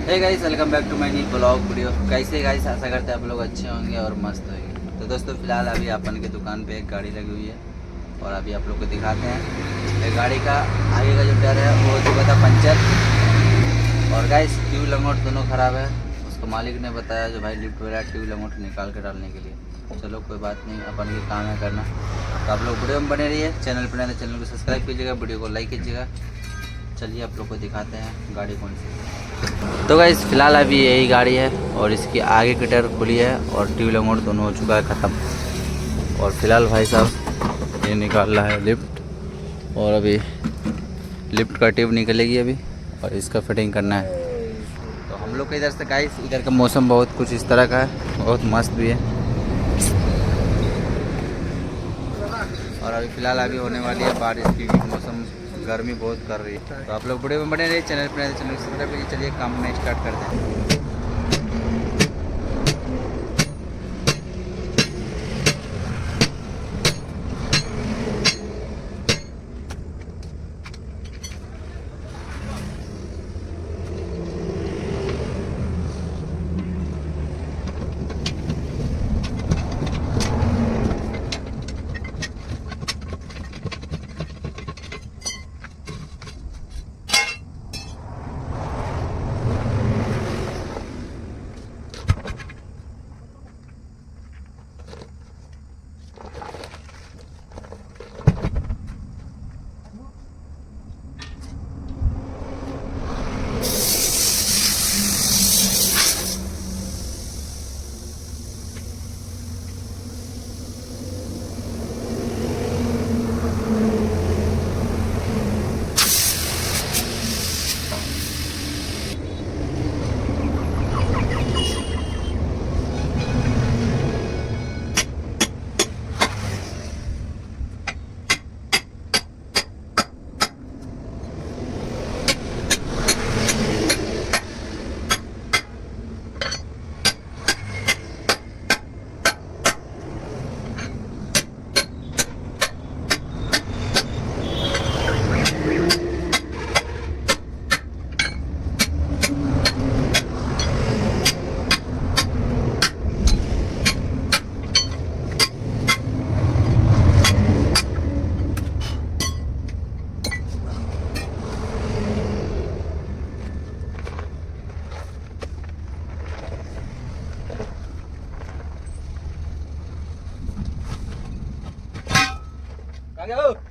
हे guys, welcome back to my new blog video. कैसे guys, आशा करते हैं आप लोग अच्छे होंगे और मस्त होंगे। तो दोस्तों फिलहाल अभी अपन की दुकान पे एक गाड़ी लगी हुई है और अभी आप लोग को दिखाते हैं। ये गाड़ी का आगे का जो टायर है वो हो चुका था पंचर और गाइस ट्यूब लंगोट दोनों ख़राब है। उसको मालिक ने बताया जो भाई लिफ्ट वाला ट्यूब लंगोट निकाल के डालने के लिए। चलो कोई बात नहीं, अपन के काम है करना। तो आप लोग वीडियो में बने रहिए। चैनल पर नए चैनल को सब्सक्राइब कीजिएगा, वीडियो को लाइक कीजिएगा। चलिए आप लोग को दिखाते हैं गाड़ी कौन सी। तो गाइस फिलहाल अभी यही गाड़ी है और इसकी आगे की टायर खुली है और ट्यूब लंगोट दोनों हो चुका है ख़त्म। और फिलहाल भाई साहब ये निकाल रहा है लिफ्ट और अभी लिफ्ट का ट्यूब निकलेगी अभी और इसका फिटिंग करना है। तो हम लोग के इधर से गाइस इधर का मौसम बहुत कुछ इस तरह का है, बहुत मस्त भी है। और अभी फ़िलहाल अभी होने वाली है बारिश की मौसम, गर्मी बहुत कर रही है। तो आप लोग वीडियो में बने रहिए, चैनल पर चैनल सब्सक्राइब कीजिए। चलिए काम में स्टार्ट करते हैं। आ गया हो।